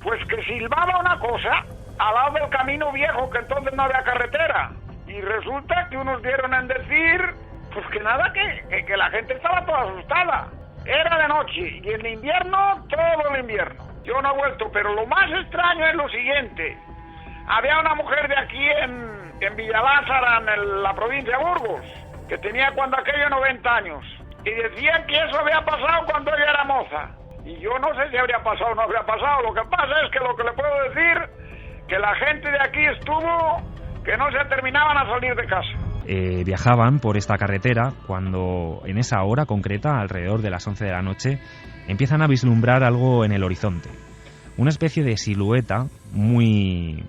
Pues que silbaba una cosa al lado del camino viejo, que entonces no había carretera. Y resulta que unos dieron en decir, pues que nada, que la gente estaba toda asustada. Era de noche, y en invierno, todo el invierno. Yo no he vuelto, pero lo más extraño es lo siguiente. Había una mujer de aquí en Villalázara, en la provincia de Burgos, que tenía cuando aquello 90 años. Y decían que eso había pasado cuando ella era moza. Y yo no sé si habría pasado o no habría pasado. Lo que pasa es que lo que le puedo decir, que la gente de aquí estuvo, que no se terminaban a salir de casa. Viajaban por esta carretera cuando en esa hora concreta, alrededor de las 11 de la noche, empiezan a vislumbrar algo en el horizonte. Una especie de silueta muy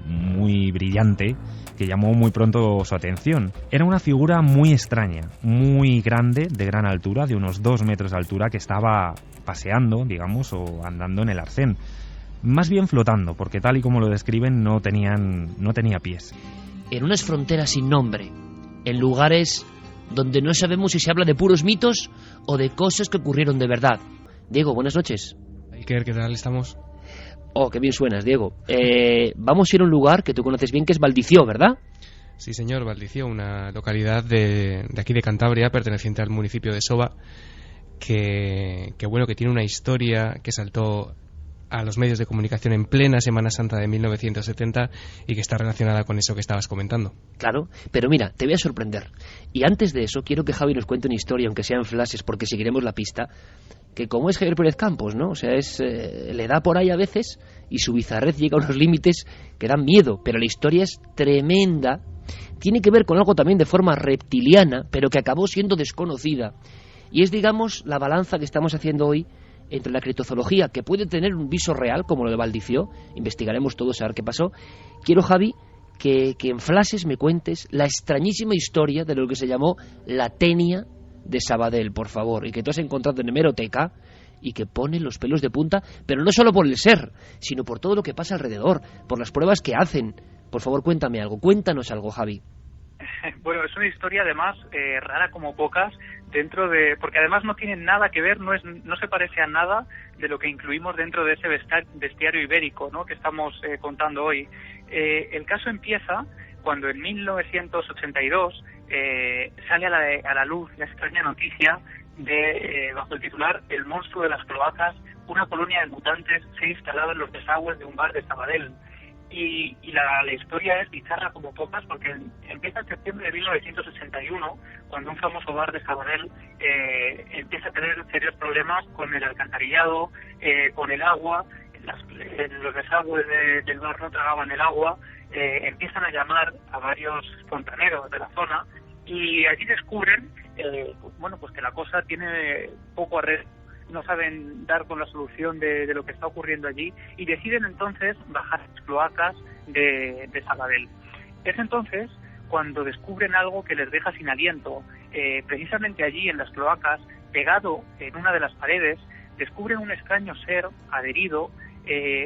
brillante que llamó muy pronto su atención. Era una figura muy extraña, muy grande, de gran altura, de unos 2 metros de altura, que estaba paseando, digamos, o andando en el arcén. Más bien flotando, porque tal y como lo describen no tenía pies. En unas fronteras sin nombre, en lugares donde no sabemos si se habla de puros mitos o de cosas que ocurrieron de verdad. Diego, buenas noches. Iker, ¿qué tal estamos? Oh, qué bien suenas, Diego. Vamos a ir a un lugar que tú conoces bien, que es Valdició, ¿verdad? Sí, señor, Valdició, una localidad de aquí de Cantabria, perteneciente al municipio de Soba, que tiene una historia que saltó a los medios de comunicación en plena Semana Santa de 1970 y que está relacionada con eso que estabas comentando. Claro, pero mira, te voy a sorprender. Y antes de eso, quiero que Javi nos cuente una historia, aunque sea en flashes, porque seguiremos la pista, que como es Javier Pérez Campos, ¿no? O sea, le da por ahí a veces y su bizarrez llega a unos límites que dan miedo, pero la historia es tremenda. Tiene que ver con algo también de forma reptiliana, pero que acabó siendo desconocida. Y es, digamos, la balanza que estamos haciendo hoy entre la criptozoología, que puede tener un viso real, como lo de Valdició, investigaremos todo, a ver qué pasó. Quiero, Javi, que en flashes me cuentes la extrañísima historia de lo que se llamó la tenia de Sabadell, por favor, y que tú has encontrado en hemeroteca y que pone los pelos de punta, pero no solo por el ser, sino por todo lo que pasa alrededor, por las pruebas que hacen. Por favor, cuéntame algo, cuéntanos algo, Javi. Bueno, es una historia además rara como pocas, porque además no tiene nada que ver, no se parece a nada de lo que incluimos dentro de ese bestiario ibérico, ¿no?, que estamos contando hoy. El caso empieza cuando en 1982 sale a la luz la extraña noticia de, bajo el titular El monstruo de las cloacas, una colonia de mutantes se ha instalado en los desagües de un bar de Sabadell. Y la historia es bizarra como pocas, porque empieza en septiembre de 1961, cuando un famoso bar de Sabadell empieza a tener serios problemas con el alcantarillado, con el agua. En los desagües del bar no tragaban el agua. Empiezan a llamar a varios fontaneros de la zona y allí descubren pues que la cosa tiene poco arreglo. No saben dar con la solución de lo que está ocurriendo allí y deciden entonces bajar las cloacas de Sabadell. Es entonces cuando descubren algo que les deja sin aliento. Precisamente allí en las cloacas, pegado en una de las paredes, descubren un extraño ser adherido,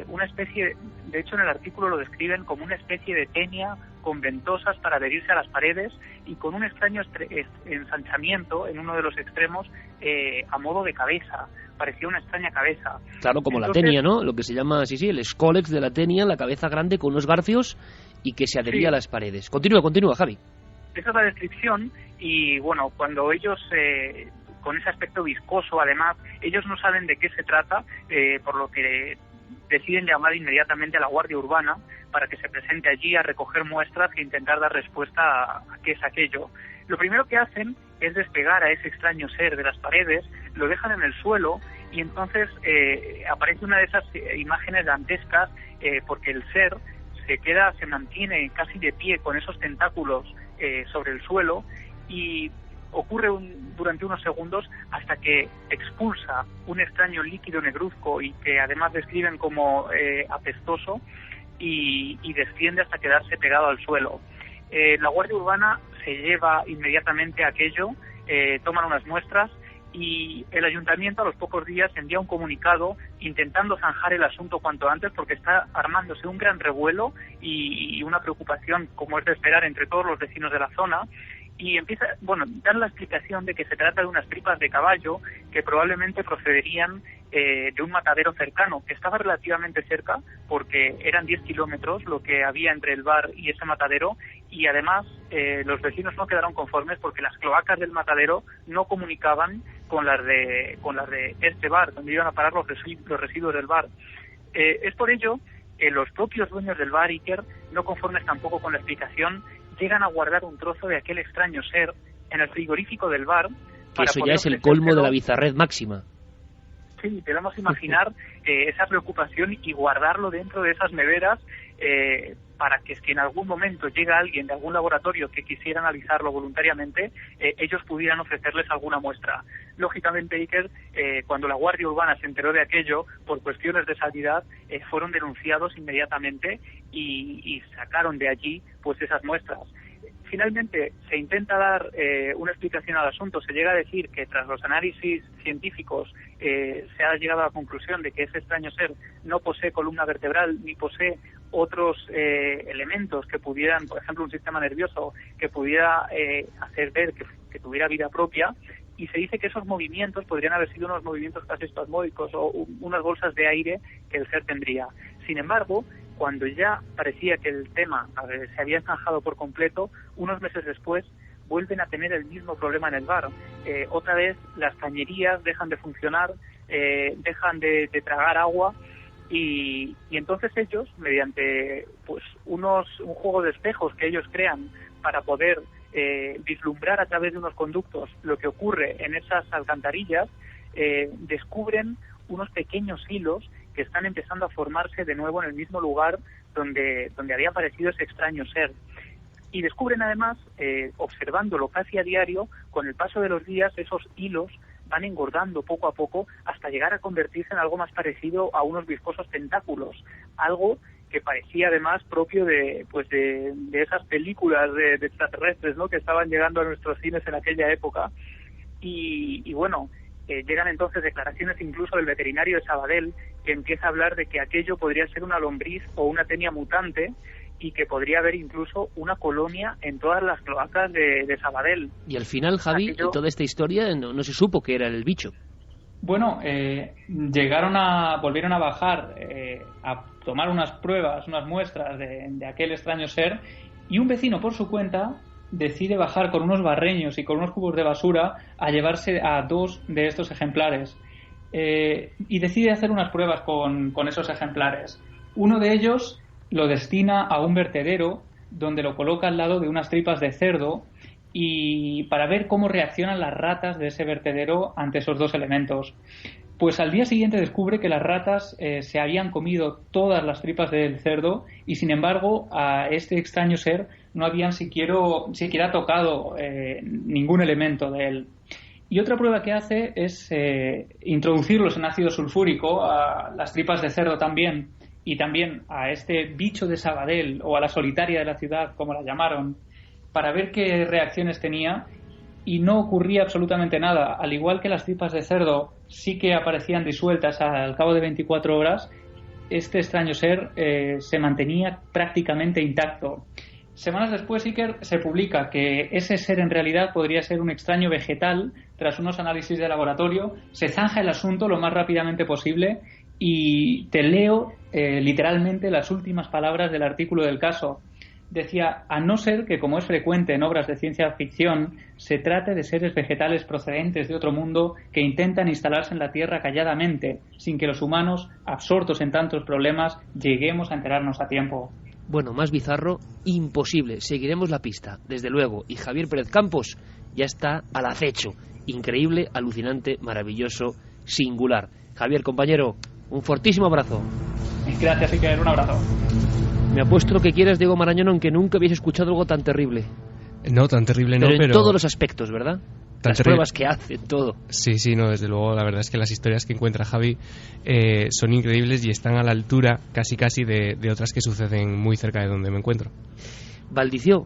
una especie, de hecho en el artículo lo describen como una especie de tenia con ventosas para adherirse a las paredes y con un extraño ensanchamiento en uno de los extremos a modo de cabeza. Parecía una extraña cabeza. Claro, como entonces, la tenia, ¿no? Lo que se llama, el escólex de la tenia, la cabeza grande con unos garfios y que se adhería a las paredes. Continúa, Javi. Esa es la descripción y, bueno, cuando ellos... con ese aspecto viscoso, además, ellos no saben de qué se trata, por lo que deciden llamar inmediatamente a la Guardia Urbana para que se presente allí a recoger muestras e intentar dar respuesta a qué es aquello. Lo primero que hacen es despegar a ese extraño ser de las paredes, lo dejan en el suelo y entonces aparece una de esas imágenes dantescas porque el ser se mantiene casi de pie con esos tentáculos sobre el suelo y ocurre durante unos segundos hasta que expulsa un extraño líquido negruzco y que además describen como apestoso y desciende hasta quedarse pegado al suelo. La Guardia Urbana se lleva inmediatamente aquello, toman unas muestras y el ayuntamiento a los pocos días envía un comunicado intentando zanjar el asunto cuanto antes porque está armándose un gran revuelo y una preocupación, como es de esperar, entre todos los vecinos de la zona. y dan la explicación de que se trata de unas tripas de caballo que probablemente procederían de un matadero cercano, que estaba relativamente cerca, porque eran 10 kilómetros lo que había entre el bar y ese matadero, y además los vecinos no quedaron conformes porque las cloacas del matadero no comunicaban con las de este bar, donde iban a parar los residuos del bar. Es por ello que los propios dueños del bar, Iker, no conformes tampoco con la explicación, llegan a guardar un trozo de aquel extraño ser en el frigorífico del bar. Que eso ya es el colmo de la bizarred máxima. Sí, debemos imaginar esa preocupación y guardarlo dentro de esas neveras para que si en algún momento llega alguien de algún laboratorio que quisiera analizarlo voluntariamente, ellos pudieran ofrecerles alguna muestra. Lógicamente, Iker, cuando la Guardia Urbana se enteró de aquello, por cuestiones de sanidad, fueron denunciados inmediatamente y sacaron de allí pues esas muestras. Finalmente se intenta dar una explicación al asunto. Se llega a decir que tras los análisis científicos se ha llegado a la conclusión de que ese extraño ser no posee columna vertebral ni posee otros elementos que pudieran, por ejemplo, un sistema nervioso que pudiera hacer ver que tuviera vida propia, y se dice que esos movimientos podrían haber sido unos movimientos casi espasmódicos o unas bolsas de aire que el ser tendría. Sin embargo, cuando ya parecía que el tema se había zanjado por completo, unos meses después vuelven a tener el mismo problema en el bar. Otra vez las cañerías dejan de funcionar, dejan de tragar agua, y entonces ellos, mediante pues un juego de espejos que ellos crean para poder vislumbrar a través de unos conductos lo que ocurre en esas alcantarillas, descubren unos pequeños hilos que están empezando a formarse de nuevo en el mismo lugar donde había aparecido ese extraño ser. Y descubren además, observándolo casi a diario, con el paso de los días esos hilos van engordando poco a poco hasta llegar a convertirse en algo más parecido a unos viscosos tentáculos, algo que parecía además propio de esas películas de extraterrestres, ¿no?, que estaban llegando a nuestros cines en aquella época. Y bueno, llegan entonces declaraciones incluso del veterinario de Sabadell, que empieza a hablar de que aquello podría ser una lombriz o una tenia mutante, y que podría haber incluso una colonia en todas las cloacas de Sabadell. Y al final, Javi, en toda esta historia no se supo que era el bicho. Bueno, volvieron a bajar a tomar unas pruebas, unas muestras de aquel extraño ser, y un vecino por su cuenta decide bajar con unos barreños y con unos cubos de basura a llevarse a 2 de estos ejemplares, y decide hacer unas pruebas con esos ejemplares. Uno de ellos lo destina a un vertedero donde lo coloca al lado de unas tripas de cerdo, y para ver cómo reaccionan las ratas de ese vertedero ante esos 2 elementos. Pues al día siguiente descubre que las ratas se habían comido todas las tripas del cerdo, y sin embargo a este extraño ser no habían siquiera tocado ningún elemento de él. Y otra prueba que hace es introducirlos en ácido sulfúrico a las tripas de cerdo también, y también a este bicho de Sabadell, o a la solitaria de la ciudad, como la llamaron, para ver qué reacciones tenía, y no ocurría absolutamente nada. Al igual que las tripas de cerdo sí que aparecían disueltas al cabo de 24 horas, este extraño ser se mantenía prácticamente intacto. Semanas después, Iker, se publica que ese ser en realidad podría ser un extraño vegetal. Tras unos análisis de laboratorio, se zanja el asunto lo más rápidamente posible, y te leo literalmente las últimas palabras del artículo del caso. Decía: a no ser que, como es frecuente en obras de ciencia ficción, se trate de seres vegetales procedentes de otro mundo que intentan instalarse en la Tierra calladamente, sin que los humanos, absortos en tantos problemas, lleguemos a enterarnos a tiempo. Bueno, más bizarro, imposible. Seguiremos la pista, desde luego. Y Javier Pérez Campos ya está al acecho. Increíble, alucinante, maravilloso, singular. Javier, compañero, un fortísimo abrazo. Gracias, Iker, un abrazo. Me apuesto lo que quieras, Diego Marañón, aunque nunca habéis escuchado algo tan terrible. No, tan terrible no, pero en todos los aspectos, ¿verdad? Las pruebas que hacen, todo. Sí, no, desde luego, la verdad es que las historias que encuentra Javi son increíbles y están a la altura casi de otras que suceden muy cerca de donde me encuentro. Valdició,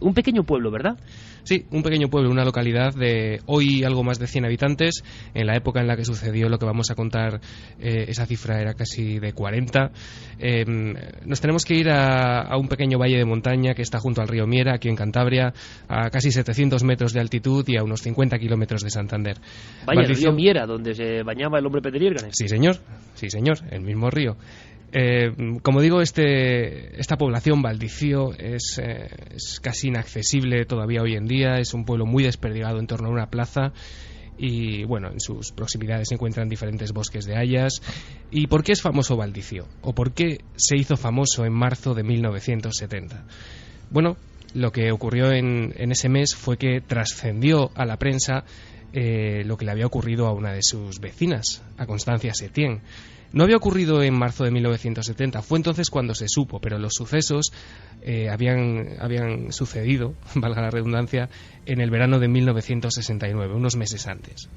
un pequeño pueblo, ¿verdad? Sí, un pequeño pueblo, una localidad de hoy algo más de 100 habitantes. En la época en la que sucedió lo que vamos a contar, esa cifra era casi de 40. Nos tenemos que ir a un pequeño valle de montaña que está junto al río Miera, aquí en Cantabria, a casi 700 metros de altitud y a unos 50 kilómetros de Santander. Vaya, el río Miera, donde se bañaba el hombre Pedriérganes. Sí, señor, el mismo río. Como digo, esta población, Valdicio, es casi inaccesible todavía hoy en día. Es un pueblo muy desperdigado en torno a una plaza y, bueno, en sus proximidades se encuentran diferentes bosques de hayas. ¿Y por qué es famoso Valdicio? ¿O por qué se hizo famoso en marzo de 1970? Bueno, lo que ocurrió en ese mes fue que trascendió a la prensa lo que le había ocurrido a una de sus vecinas, a Constancia Setién. No había ocurrido en marzo de 1970, fue entonces cuando se supo, pero los sucesos habían sucedido, valga la redundancia, en el verano de 1969, unos meses antes.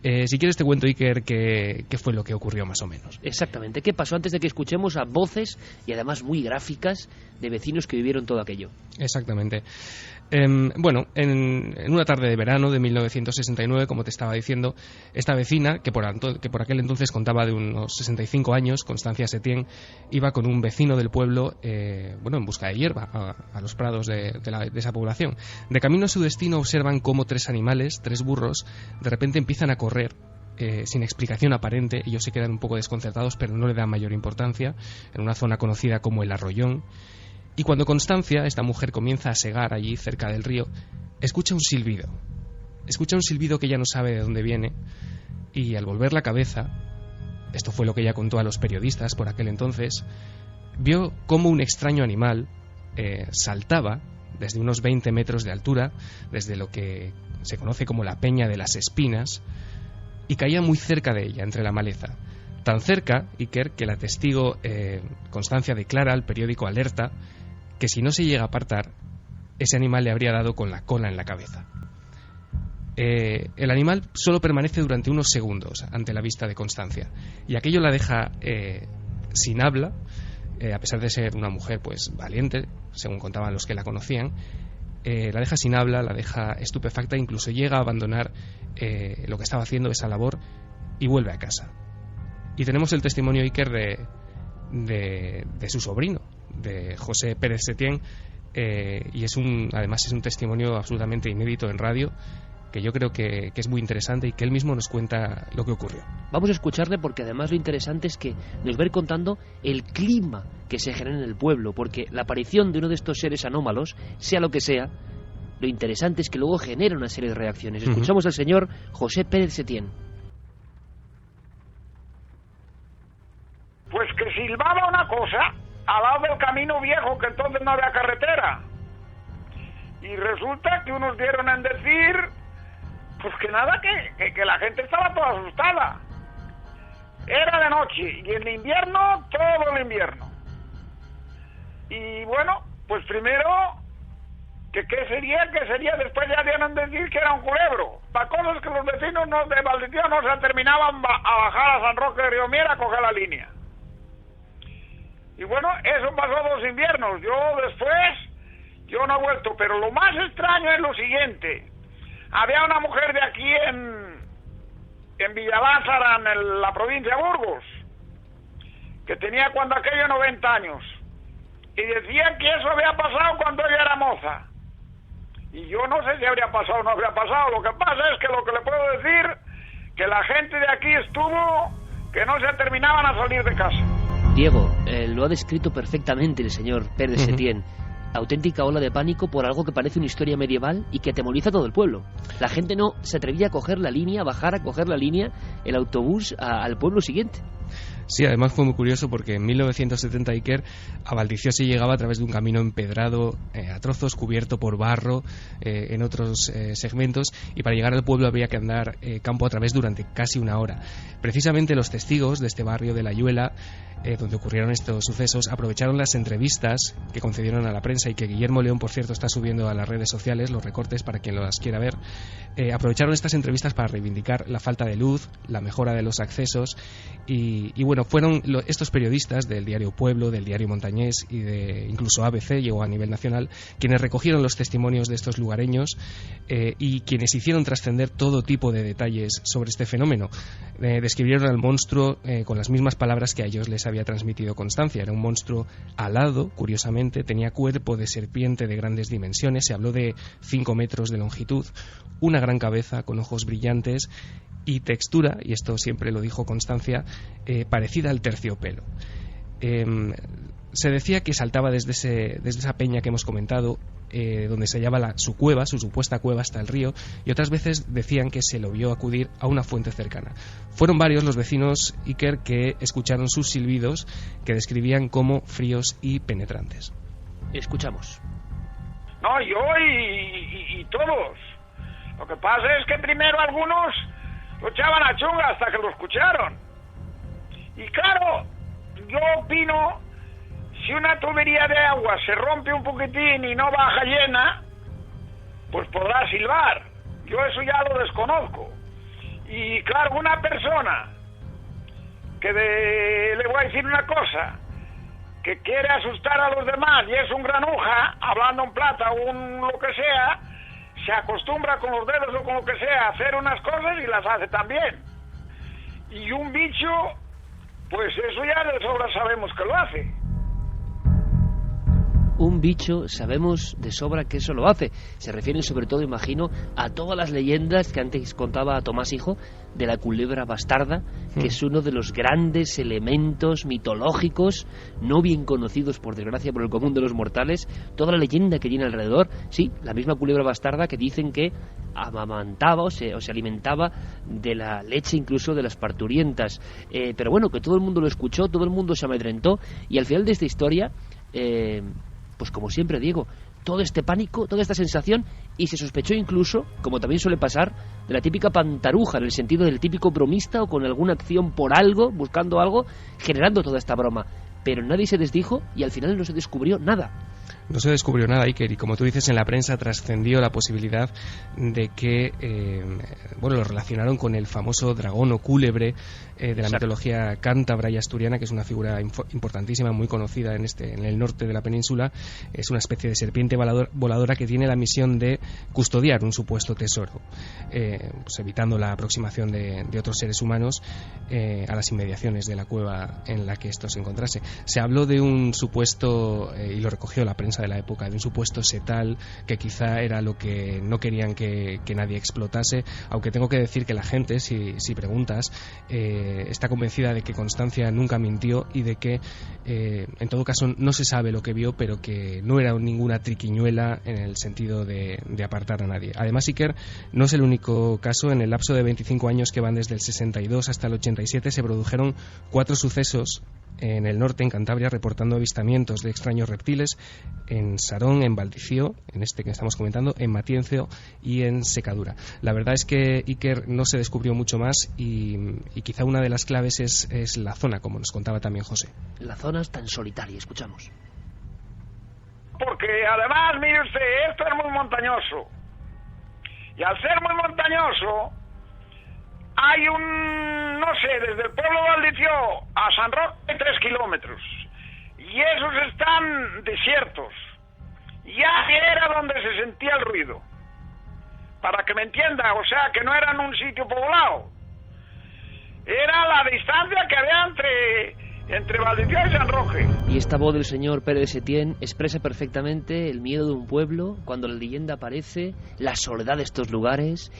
Si quieres te cuento, Iker, qué fue lo que ocurrió más o menos. Exactamente, ¿qué pasó antes de que escuchemos a voces y además muy gráficas de vecinos que vivieron todo aquello? Exactamente. Bueno, en una tarde de verano de 1969, como te estaba diciendo, esta vecina, que por aquel entonces contaba de unos 65 años, Constancia Setién, iba con un vecino del pueblo, en busca de hierba a los prados de esa población. De camino a su destino observan cómo 3 animales, 3 burros, de repente empiezan a correr sin explicación aparente. Ellos se quedan un poco desconcertados, pero no le dan mayor importancia, en una zona conocida como el Arroyón. Y cuando Constancia, esta mujer, comienza a segar allí cerca del río, escucha un silbido. Escucha un silbido que ella no sabe de dónde viene, y al volver la cabeza, esto fue lo que ella contó a los periodistas por aquel entonces, vio cómo un extraño animal saltaba desde unos 20 metros de altura, desde lo que se conoce como la Peña de las Espinas, y caía muy cerca de ella, entre la maleza. Tan cerca, Iker, que la testigo Constancia declara al periódico Alerta que si no se llega a apartar, ese animal le habría dado con la cola en la cabeza. El animal solo permanece durante unos segundos ante la vista de Constancia, y aquello la deja sin habla, a pesar de ser una mujer pues valiente, según contaban los que la conocían. La deja sin habla, la deja estupefacta, incluso llega a abandonar lo que estaba haciendo, esa labor, y vuelve a casa. Y tenemos el testimonio, Iker, de su sobrino, de José Pérez Setién, y además es un testimonio absolutamente inédito en radio, que yo creo que es muy interesante y que él mismo nos cuenta lo que ocurrió. Vamos a escucharle, porque además lo interesante es que nos va a ir contando el clima que se genera en el pueblo, porque la aparición de uno de estos seres anómalos, sea lo que sea, lo interesante es que luego genera una serie de reacciones. Escuchamos al señor José Pérez Setién. Pues que silbaba una cosa al lado del camino viejo, que entonces no había carretera. Y resulta que unos dieron en decir, pues que nada, que la gente estaba toda asustada. Era de noche, y en invierno, todo el invierno. Y bueno, pues primero, ¿qué sería? Después ya dieron en decir que era un culebro. Para cosas que los vecinos de Valdicio no se terminaban a bajar a San Roque de Río Miera a coger la línea. Y bueno, eso pasó 2 inviernos. Yo no he vuelto, pero lo más extraño es lo siguiente. Había una mujer de aquí en Villalázara, en la provincia de Burgos, que tenía cuando aquello 90 años. Y decían que eso había pasado cuando ella era moza. Y yo no sé si habría pasado o no habría pasado. Lo que pasa es que lo que le puedo decir, que la gente de aquí estuvo, que no se terminaban a salir de casa. Diego, lo ha descrito perfectamente el señor Pérez Setién. Auténtica ola de pánico por algo que parece una historia medieval y que atemoriza a todo el pueblo. La gente no se atrevía a coger la línea, a bajar a coger la línea, el autobús al pueblo siguiente. Sí, además fue muy curioso porque en 1970, Iker, a Valdicio se llegaba a través de un camino empedrado a trozos, cubierto por barro en otros segmentos, y para llegar al pueblo había que andar campo a través durante casi 1 hora. Precisamente los testigos de este barrio de La Ayuela, donde ocurrieron estos sucesos, aprovecharon las entrevistas que concedieron a la prensa, y que Guillermo León, por cierto, está subiendo a las redes sociales, los recortes para quien las quiera ver. Aprovecharon estas entrevistas para reivindicar la falta de luz, la mejora de los accesos y bueno, bueno, fueron estos periodistas del diario Pueblo, del diario Montañés y de incluso ABC, llegó a nivel nacional, quienes recogieron los testimonios de estos lugareños y quienes hicieron trascender todo tipo de detalles sobre este fenómeno. Describieron al monstruo con las mismas palabras que a ellos les había transmitido Constancia. Era un monstruo alado, curiosamente, tenía cuerpo de serpiente de grandes dimensiones, se habló de 5 metros de longitud, una gran cabeza con ojos brillantes y textura, y esto siempre lo dijo Constancia, parecida al terciopelo. Se decía que saltaba desde esa peña que hemos comentado, donde se hallaba su cueva, su supuesta cueva, hasta el río, y otras veces decían que se lo vio acudir a una fuente cercana. Fueron varios los vecinos Iker que escucharon sus silbidos, que describían como fríos y penetrantes. Escuchamos. No, yo y todos. Lo que pasa es que primero algunos lo echaban a chunga hasta que lo escucharon. Y claro, yo opino, si una tubería de agua se rompe un poquitín y no baja llena, pues podrá silbar. Yo eso ya lo desconozco. Y claro, una persona que le voy a decir una cosa, que quiere asustar a los demás y es un granuja, hablando en plata o lo que sea, se acostumbra con los dedos o con lo que sea a hacer unas cosas y las hace también. Y un bicho, pues eso ya de sobra sabemos que lo hace. Un bicho, sabemos de sobra que eso lo hace. Se refieren sobre todo, imagino, a todas las leyendas que antes contaba Tomás Hijo de la culebra bastarda, que es uno de los grandes elementos mitológicos no bien conocidos, por desgracia, por el común de los mortales. Toda la leyenda que tiene alrededor, sí, la misma culebra bastarda que dicen que amamantaba o se alimentaba de la leche incluso de las parturientas. Pero bueno, que todo el mundo lo escuchó, todo el mundo se amedrentó, y al final de esta historia, pues como siempre digo, todo este pánico, toda esta sensación, y se sospechó incluso, como también suele pasar, de la típica pantaruja, en el sentido del típico bromista o con alguna acción por algo, buscando algo, generando toda esta broma. Pero nadie se desdijo y al final no se descubrió nada. No se descubrió nada, Iker, y como tú dices, en la prensa trascendió la posibilidad de que, lo relacionaron con el famoso dragón o cúlebre de la mitología cántabra y asturiana, que es una figura importantísima, muy conocida en el norte de la península. Es una especie de serpiente voladora que tiene la misión de custodiar un supuesto tesoro, pues evitando la aproximación de otros seres humanos a las inmediaciones de la cueva en la que esto se encontrase. Se habló de un supuesto, y lo recogió la prensa de la época, de un supuesto setal que quizá era lo que no querían que nadie explotase, aunque tengo que decir que la gente, si preguntas, está convencida de que Constancia nunca mintió y de que en todo caso no se sabe lo que vio, pero que no era ninguna triquiñuela en el sentido de apartar a nadie. Además, Iker, no es el único caso. En el lapso de 25 años que van desde el 62 hasta el 87 se produjeron 4 sucesos en el norte, en Cantabria, reportando avistamientos de extraños reptiles en Sarón, en Valdicio, en este que estamos comentando, en Matienzo y en Secadura. La verdad es que, Iker, no se descubrió mucho más y quizá una de las claves es la zona, como nos contaba también José. La zona es tan solitaria, escuchamos. Porque además, mire usted, esto es muy montañoso. Y al ser muy montañoso, hay desde el pueblo de Valdicio a San Roque 3 kilómetros. Y esos están desiertos. Ya era donde se sentía el ruido. Para que me entienda, o sea, que no era en un sitio poblado. Era la distancia que había entre Valdicio y San Roque. Y esta voz del señor Pérez Setién expresa perfectamente el miedo de un pueblo cuando la leyenda aparece, la soledad de estos lugares.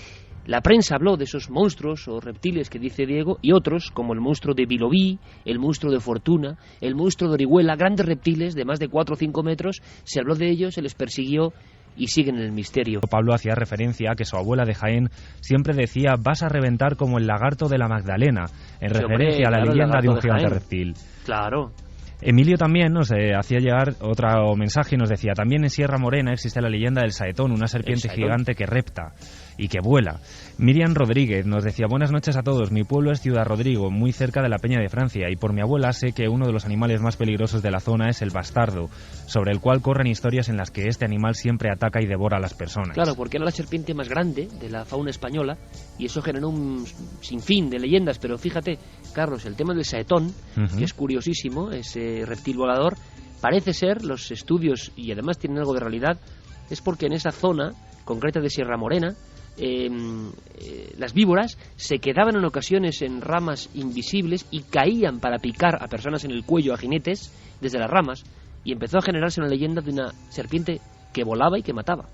La prensa habló de esos monstruos o reptiles que dice Diego, y otros, como el monstruo de Vilobí, el monstruo de Fortuna, el monstruo de Orihuela, grandes reptiles de más de 4 o 5 metros. Se habló de ellos, se les persiguió y siguen en el misterio. Pablo hacía referencia a que su abuela de Jaén siempre decía: vas a reventar como el lagarto de la Magdalena, en referencia a la leyenda de un gigante reptil. Claro. Emilio también nos hacía llegar otro mensaje y nos decía: también en Sierra Morena existe la leyenda del saetón, una serpiente gigante que repta. y que vuela. Miriam Rodríguez nos decía: buenas noches a todos, mi pueblo es Ciudad Rodrigo, muy cerca de la Peña de Francia, y por mi abuela sé que uno de los animales más peligrosos de la zona es el bastardo, sobre el cual corren historias en las que este animal siempre ataca y devora a las personas. Claro, porque era la serpiente más grande de la fauna española y eso generó un sinfín de leyendas, pero fíjate, Carlos, el tema del saetón, que es curiosísimo, ese reptil volador, parece ser, los estudios, y además tienen algo de realidad, es porque en esa zona concreta de Sierra Morena, las víboras se quedaban en ocasiones en ramas invisibles y caían para picar a personas en el cuello, a jinetes, desde las ramas, y empezó a generarse una leyenda de una serpiente que volaba y que mataba.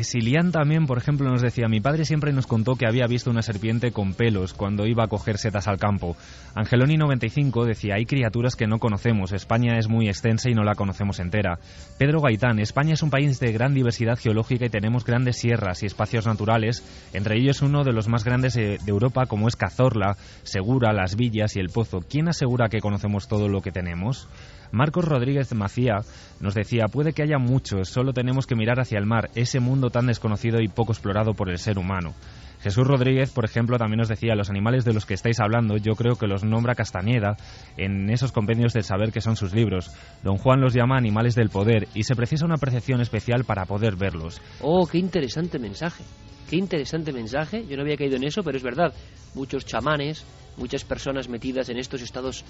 Silian también, por ejemplo, nos decía: mi padre siempre nos contó que había visto una serpiente con pelos cuando iba a coger setas al campo. Angeloni95 decía: hay criaturas que no conocemos, España es muy extensa y no la conocemos entera. Pedro Gaitán: España es un país de gran diversidad geológica y tenemos grandes sierras y espacios naturales, entre ellos uno de los más grandes de Europa, como es Cazorla, Segura, Las Villas y El Pozo. ¿Quién asegura que conocemos todo lo que tenemos? Marcos Rodríguez Macía nos decía: puede que haya muchos, solo tenemos que mirar hacia el mar, ese mundo tan desconocido y poco explorado por el ser humano. Jesús Rodríguez, por ejemplo, también nos decía: los animales de los que estáis hablando, yo creo que los nombra Castañeda en esos compendios del saber que son sus libros. Don Juan los llama animales del poder y se precisa una percepción especial para poder verlos. Oh, qué interesante mensaje. Qué interesante mensaje. Yo no había caído en eso, pero es verdad. Muchos chamanes, muchas personas metidas en estos estados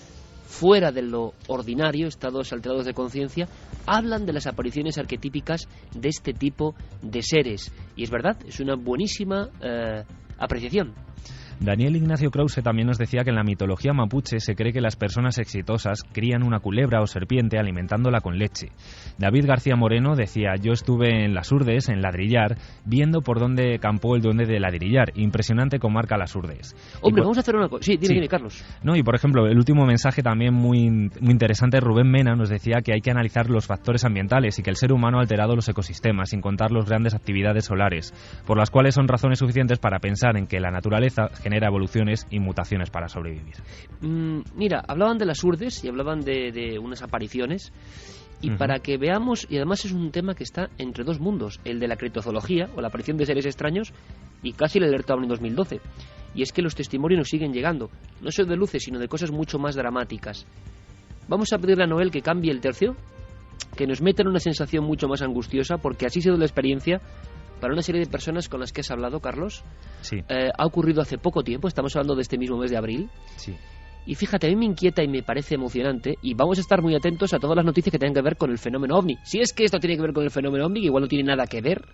fuera de lo ordinario, estados alterados de conciencia, hablan de las apariciones arquetípicas de este tipo de seres. Y es verdad, es una buenísima apreciación. Daniel Ignacio Krause también nos decía que en la mitología mapuche se cree que las personas exitosas crían una culebra o serpiente alimentándola con leche. David García Moreno decía: yo estuve en Las Urdes, en Ladrillar, viendo por dónde campó el duende de Ladrillar. Impresionante comarca Las Urdes. Hombre, vamos a hacer una cosa. Sí, dime, Carlos. No, y por ejemplo, el último mensaje también muy interesante, Rubén Mena nos decía que hay que analizar los factores ambientales y que el ser humano ha alterado los ecosistemas, sin contar las grandes actividades solares, por las cuales son razones suficientes para pensar en que la naturaleza genera evoluciones y mutaciones para sobrevivir. Mira, hablaban de Las Urdes y hablaban de unas apariciones, y para que veamos, y además es un tema que está entre dos mundos, el de la criptozoología o la aparición de seres extraños y casi el alerta OVNI 2012. Y es que los testimonios nos siguen llegando, no solo de luces, sino de cosas mucho más dramáticas. Vamos a pedirle a Noel que cambie el tercio, que nos meta en una sensación mucho más angustiosa, porque así ha sido la experiencia para una serie de personas con las que has hablado, Carlos. Sí. Ha ocurrido hace poco tiempo, estamos hablando de este mismo mes de abril. Sí. Y fíjate, a mí me inquieta y me parece emocionante, y vamos a estar muy atentos a todas las noticias que tengan que ver con el fenómeno OVNI. Si es que esto tiene que ver con el fenómeno OVNI, que igual no tiene nada que ver.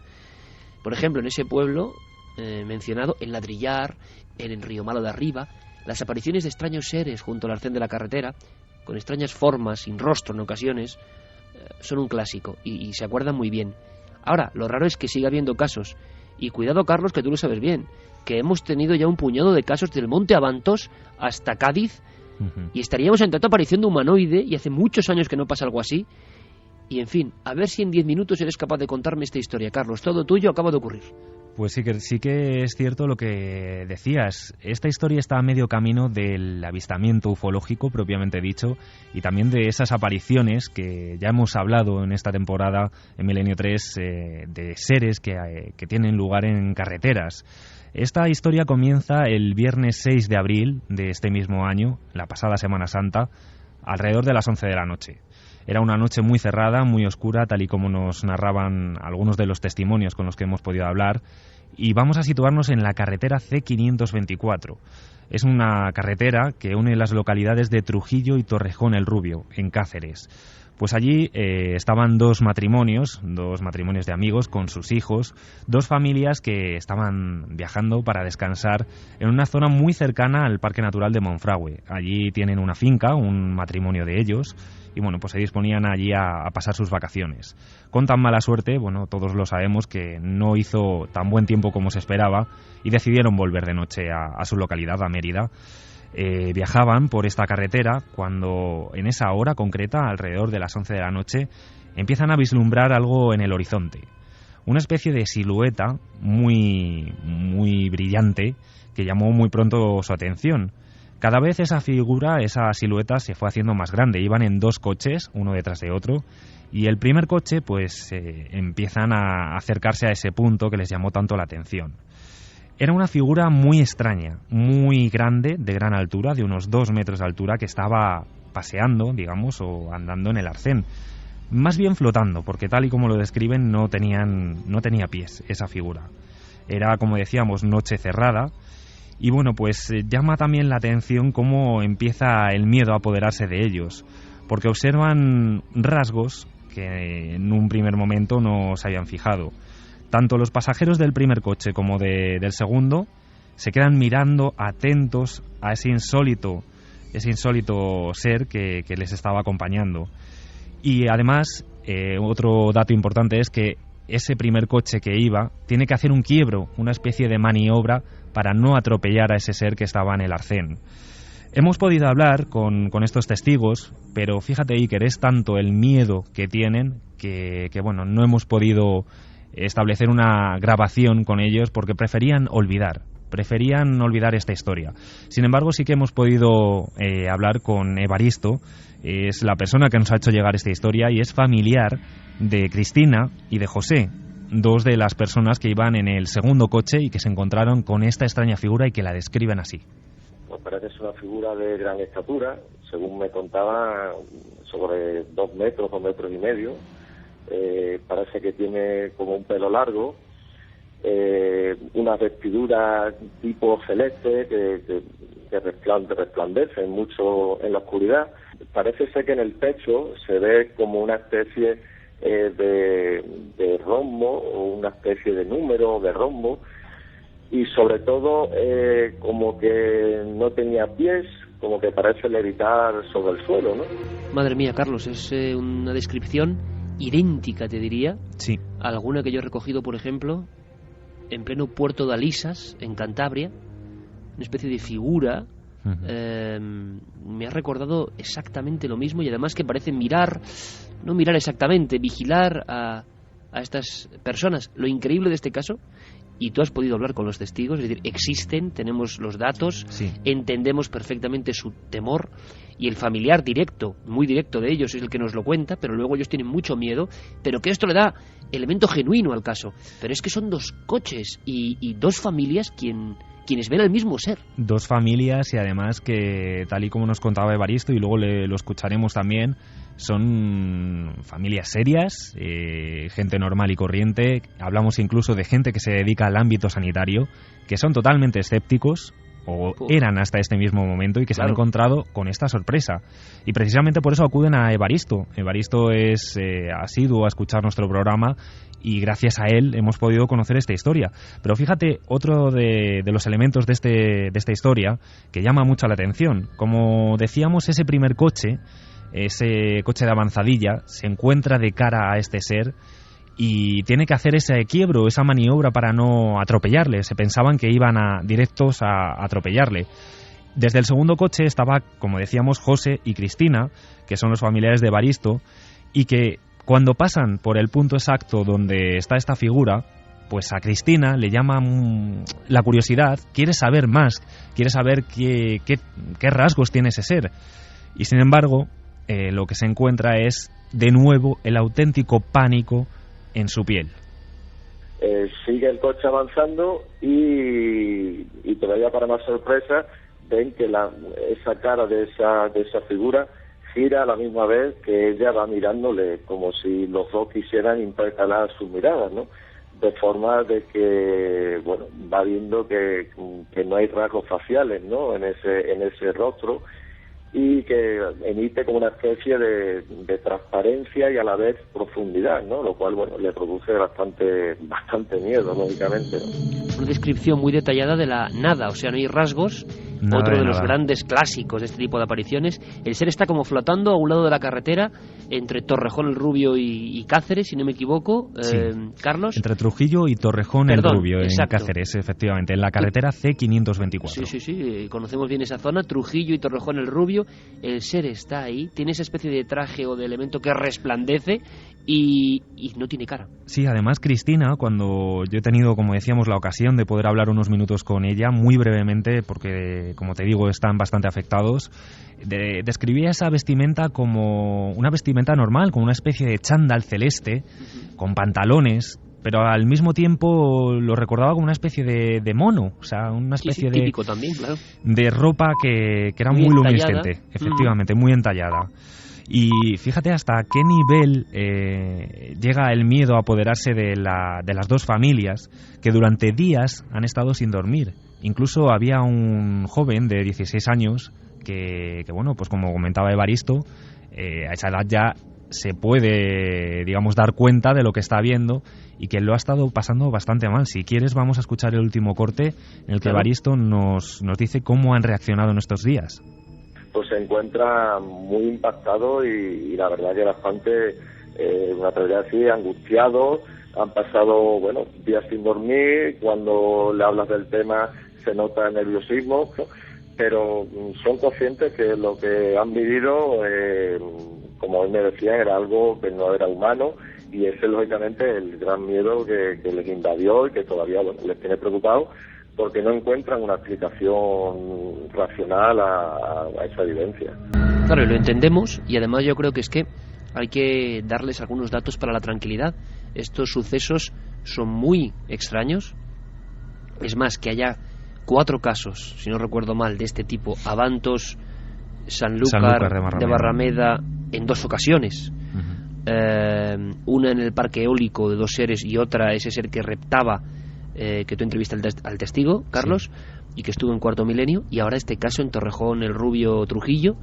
Por ejemplo, en ese pueblo mencionado, en Ladrillar, en el Río Malo de Arriba, las apariciones de extraños seres junto al arcén de la carretera, con extrañas formas, sin rostro en ocasiones, son un clásico, y se acuerdan muy bien. Ahora, lo raro es que siga habiendo casos. Y cuidado, Carlos, que tú lo sabes bien, que hemos tenido ya un puñado de casos del Monte Abantos hasta Cádiz, y estaríamos ante otra aparición de humanoide, y hace muchos años que no pasa algo así. Y en fin, a ver si en 10 minutos eres capaz de contarme esta historia, Carlos. Todo tuyo acaba de ocurrir. Pues sí que es cierto lo que decías. Esta historia está a medio camino del avistamiento ufológico propiamente dicho, y también de esas apariciones que ya hemos hablado en esta temporada en Milenio 3, de seres que tienen lugar en carreteras. Esta historia comienza el viernes 6 de abril de este mismo año, la pasada Semana Santa, alrededor de las 11 de la noche. Era una noche muy cerrada, muy oscura, tal y como nos narraban algunos de los testimonios con los que hemos podido hablar, y vamos a situarnos en la carretera C524. Es una carretera que une las localidades de Trujillo y Torrejón el Rubio, en Cáceres. Pues allí estaban dos matrimonios de amigos con sus hijos, dos familias que estaban viajando para descansar en una zona muy cercana al Parque Natural de Monfragüe. Allí tienen una finca, un matrimonio de ellos, y bueno, pues se disponían allí a pasar sus vacaciones. Con tan mala suerte, bueno, todos lo sabemos, que no hizo tan buen tiempo como se esperaba y decidieron volver de noche a su localidad, a Mérida. Viajaban por esta carretera cuando en esa hora concreta, alrededor de las 11 de la noche, empiezan a vislumbrar algo en el horizonte. Una especie de silueta muy brillante que llamó muy pronto su atención. Cada vez esa figura, esa silueta se fue haciendo más grande. Iban en 2 coches, uno detrás de otro, y el primer coche pues empiezan a acercarse a ese punto que les llamó tanto la atención. Era una figura muy extraña, muy grande, de gran altura, de unos 2 metros de altura, que estaba paseando, digamos, o andando en el arcén. Más bien flotando, porque tal y como lo describen no tenía pies esa figura. Era, como decíamos, noche cerrada. Y bueno, pues llama también la atención cómo empieza el miedo a apoderarse de ellos, porque observan rasgos que en un primer momento no se habían fijado. Tanto los pasajeros del primer coche como del segundo se quedan mirando atentos a ese insólito ser que les estaba acompañando. Y además, otro dato importante es que ese primer coche que iba tiene que hacer un quiebro, una especie de maniobra para no atropellar a ese ser que estaba en el arcén. Hemos podido hablar con estos testigos, pero fíjate, Iker, es tanto el miedo que tienen que bueno, no hemos podido establecer una grabación con ellos porque preferían olvidar esta historia. Sin embargo, sí que hemos podido hablar con Evaristo. Es la persona que nos ha hecho llegar esta historia y es familiar de Cristina y de José, 2 de las personas que iban en el segundo coche y que se encontraron con esta extraña figura y que la describen así. Pues parece ser una figura de gran estatura, según me contaba, sobre 2 metros, 2 metros y medio. Parece que tiene como un pelo largo, una vestidura tipo celeste que resplandece mucho en la oscuridad. Parece ser que en el pecho se ve como una especie de rombo o una especie de número de rombo, y sobre todo como que no tenía pies, como que parece levitar sobre el suelo, ¿no? Madre mía, Carlos, es una descripción idéntica, te diría, sí, a alguna que yo he recogido, por ejemplo, en pleno puerto de Alisas, en Cantabria, una especie de figura. Me ha recordado exactamente lo mismo, y además que parece no mirar exactamente, vigilar a estas personas. Lo increíble de este caso, y tú has podido hablar con los testigos, es decir, existen, tenemos los datos, sí, entendemos perfectamente su temor, y el familiar directo, muy directo de ellos, es el que nos lo cuenta, pero luego ellos tienen mucho miedo, pero que esto le da elemento genuino al caso. Pero es que son 2 coches y 2 familias quienes ven al mismo ser. 2 familias, y además que, tal y como nos contaba Evaristo, y luego lo escucharemos también, son familias serias, gente normal y corriente. Hablamos incluso de gente que se dedica al ámbito sanitario, que son totalmente escépticos, o eran hasta este mismo momento, y que se han encontrado con esta sorpresa. Y precisamente por eso acuden a Evaristo. Evaristo es asiduo a escuchar nuestro programa, y gracias a él hemos podido conocer esta historia. Pero fíjate, otro de los elementos de esta historia que llama mucho la atención. Como decíamos, ese primer coche, ese coche de avanzadilla, se encuentra de cara a este ser y tiene que hacer ese quiebro, esa maniobra para no atropellarle. Se pensaban que iban directos a atropellarle. Desde el segundo coche estaba, como decíamos, José y Cristina, que son los familiares de Evaristo, y que cuando pasan por el punto exacto donde está esta figura, pues a Cristina le llama la curiosidad, quiere saber más, quiere saber qué rasgos tiene ese ser. Y sin embargo, lo que se encuentra es, de nuevo, el auténtico pánico en su piel. Sigue el coche avanzando y todavía, para más sorpresa, ven que esa cara de esa figura gira a la misma vez que ella va mirándole, como si los 2 quisieran intercalar sus miradas, ¿no? De forma de que, bueno, va viendo que no hay rasgos faciales, ¿no?, en ese rostro, y que emite como una especie de transparencia y a la vez profundidad, ¿no? Lo cual, bueno, le produce bastante miedo, lógicamente, ¿no? Una descripción muy detallada de la nada, o sea, no hay rasgos. Nada. Otro de los grandes clásicos de este tipo de apariciones. El ser está como flotando a un lado de la carretera, entre Torrejón el Rubio y Cáceres, si no me equivoco, Sí. Carlos. Entre Trujillo y Torrejón el Rubio, exacto. en Cáceres, efectivamente, en la carretera C524. Sí, conocemos bien esa zona, Trujillo y Torrejón el Rubio. El ser está ahí, tiene esa especie de traje o de elemento que resplandece y no tiene cara. Sí, además Cristina, cuando yo he tenido, como decíamos, la ocasión de poder hablar unos minutos con ella, muy brevemente, porque, como te digo, están bastante afectados, describía esa vestimenta como una vestimenta normal, como una especie de chándal celeste, con pantalones, pero al mismo tiempo lo recordaba como una especie de mono, o sea, una especie típico también, claro. de ropa que era muy luminiscente, efectivamente, muy entallada. Y fíjate hasta qué nivel llega el miedo a apoderarse de las dos familias que durante días han estado sin dormir. Incluso había un joven de 16 años que bueno, pues como comentaba Evaristo, a esa edad ya se puede, digamos, dar cuenta de lo que está viendo y que lo ha estado pasando bastante mal. Si quieres, vamos a escuchar el último corte en el que Evaristo nos dice cómo han reaccionado en estos días. Pues se encuentra muy impactado y la verdad que bastante, una atrevería así, angustiado. Han pasado, bueno, días sin dormir. Cuando le hablas del tema se nota nerviosismo, ¿no? Pero son conscientes que lo que han vivido, como hoy me decían, era algo que no era humano, y ese es lógicamente el gran miedo que les invadió y que todavía, bueno, les tiene preocupados, porque no encuentran una explicación racional a esa evidencia. Claro, y lo entendemos, y además yo creo que es que hay que darles algunos datos para la tranquilidad. Estos sucesos son muy extraños. Es más, que haya 4 casos, si no recuerdo mal, de este tipo, Abantos, Sanlúcar de Barrameda, en 2 ocasiones. Una en el parque eólico de 2 seres y otra ese ser que reptaba, que tú entrevistas al testigo, Carlos, y que estuvo en Cuarto Milenio, y ahora este caso en Torrejón el Rubio Trujillo.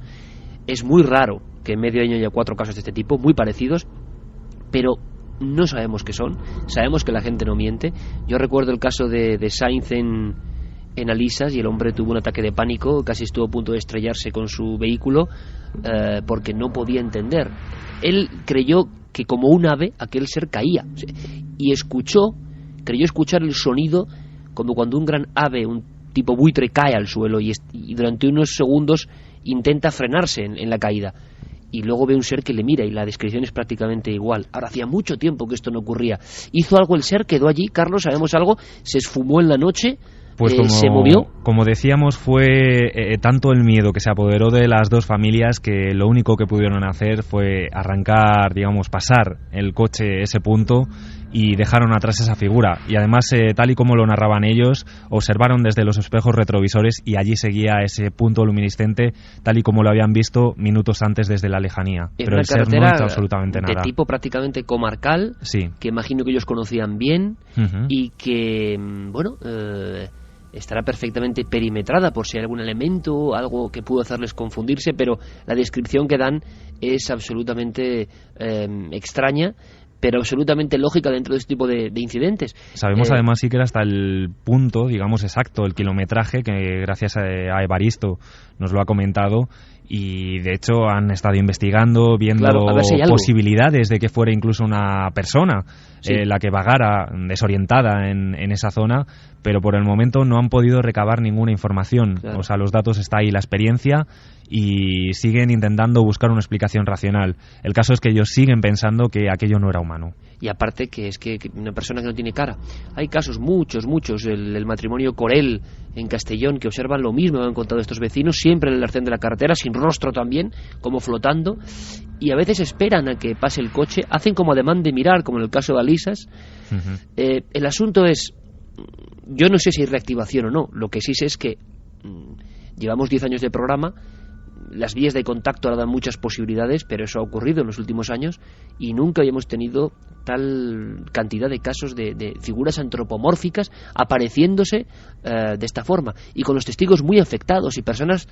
Es muy raro que en medio año haya 4 casos de este tipo, muy parecidos, pero no sabemos qué son. Sabemos que la gente no miente. Yo recuerdo el caso de Sainz en Alisas, y el hombre tuvo un ataque de pánico, casi estuvo a punto de estrellarse con su vehículo porque no podía entender. Él creyó que como un ave aquel ser caía, y creyó escuchar el sonido como cuando un gran ave, un tipo buitre, cae al suelo y durante unos segundos intenta frenarse en la caída, y luego ve un ser que le mira, y la descripción es prácticamente igual. Ahora, hacía mucho tiempo que esto no ocurría. ¿Hizo algo el ser? ¿Quedó allí? Carlos, ¿sabemos algo? ¿Se esfumó en la noche? Pues ¿se movió? Como decíamos, fue tanto el miedo que se apoderó de las dos familias que lo único que pudieron hacer fue arrancar, digamos, pasar el coche ese punto, y dejaron atrás esa figura. Y además, tal y como lo narraban ellos, observaron desde los espejos retrovisores y allí seguía ese punto luminiscente tal y como lo habían visto minutos antes desde la lejanía. Pero el ser no hizo absolutamente nada. De tipo prácticamente comarcal, sí, que imagino que ellos conocían bien, y que, bueno, estará perfectamente perimetrada por si hay algún elemento, algo que pudo hacerles confundirse, pero la descripción que dan es absolutamente extraña, pero absolutamente lógica dentro de este tipo de incidentes. Sabemos además sí que era hasta el punto, digamos, exacto, el kilometraje, que gracias a Evaristo nos lo ha comentado, y de hecho han estado investigando, viendo si posibilidades de que fuera incluso una persona la que vagara desorientada en esa zona, pero por el momento no han podido recabar ninguna información. O sea, los datos está ahí, la experiencia, y siguen intentando buscar una explicación racional. El caso es que ellos siguen pensando que aquello no era humano. Y aparte que es que una persona que no tiene cara. Hay casos, muchos, el matrimonio Corel en Castellón, que observan lo mismo, han contado estos vecinos, siempre en el arcén de la carretera, sin rostro también, como flotando, y a veces esperan a que pase el coche, hacen como ademán de mirar, como en el caso de Alisas. El asunto es, yo no sé si hay reactivación o no, lo que sí sé es que llevamos 10 años de programa, las vías de contacto ahora dan muchas posibilidades, pero eso ha ocurrido en los últimos años y nunca habíamos tenido tal cantidad de casos de figuras antropomórficas apareciéndose de esta forma, y con los testigos muy afectados y personas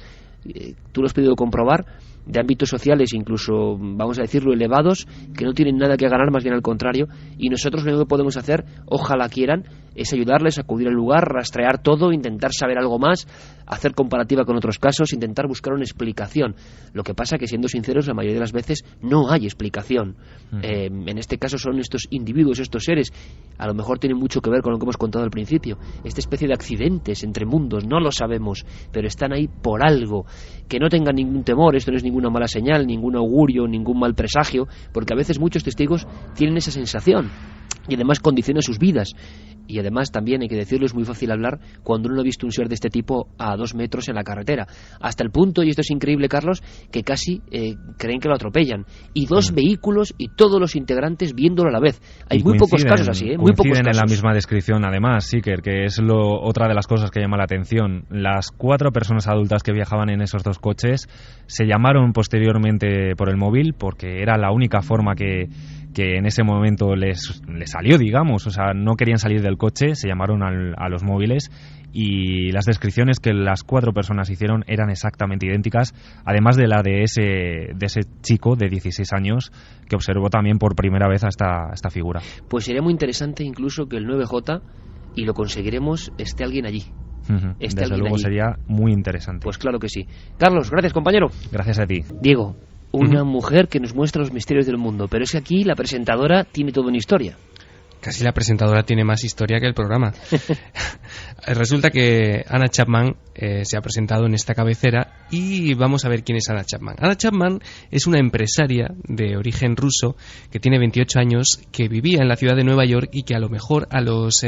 tú lo has podido comprobar, de ámbitos sociales, incluso, vamos a decirlo, elevados, que no tienen nada que ganar, más bien al contrario, y nosotros lo único que podemos hacer, ojalá quieran, es ayudarles a acudir al lugar, rastrear todo, intentar saber algo más, hacer comparativa con otros casos, intentar buscar una explicación. Lo que pasa que, siendo sinceros, la mayoría de las veces no hay explicación. En este caso son estos individuos, estos seres, a lo mejor tienen mucho que ver con lo que hemos contado al principio, esta especie de accidentes entre mundos, no lo sabemos, pero están ahí por algo. Que no tengan ningún temor, esto no es ninguna mala señal, ningún augurio, ningún mal presagio, porque a veces muchos testigos tienen esa sensación y además condiciona sus vidas. Y además también, hay que decirlo, es muy fácil hablar cuando uno ha visto un ser de este tipo a 2 metros en la carretera, hasta el punto, y esto es increíble, Carlos, que casi creen que lo atropellan, y 2 vehículos y todos los integrantes viéndolo a la vez. Hay muy pocos casos así, muy pocos casos. En la misma descripción, además, Siker, que es otra de las cosas que llama la atención. Las 4 personas adultas que viajaban en esos 2 coches se llamaron posteriormente por el móvil, porque era la única forma que en ese momento les salió, digamos, o sea, no querían salir del coche, se llamaron a los móviles, y las descripciones que las 4 personas hicieron eran exactamente idénticas, además de la de ese chico de 16 años que observó también por primera vez a esta figura. Pues sería muy interesante incluso que el 9J, y lo conseguiremos, esté alguien allí. Desde luego allí. Sería muy interesante. Pues claro que sí. Carlos, gracias, compañero. Gracias a ti. Diego, una mujer que nos muestra los misterios del mundo, pero es que aquí la presentadora tiene toda una historia. Casi la presentadora tiene más historia que el programa. Resulta que Anna Chapman se ha presentado en esta cabecera, y vamos a ver quién es Anna Chapman. Anna Chapman es una empresaria de origen ruso que tiene 28 años, que vivía en la ciudad de Nueva York, y que a lo mejor a los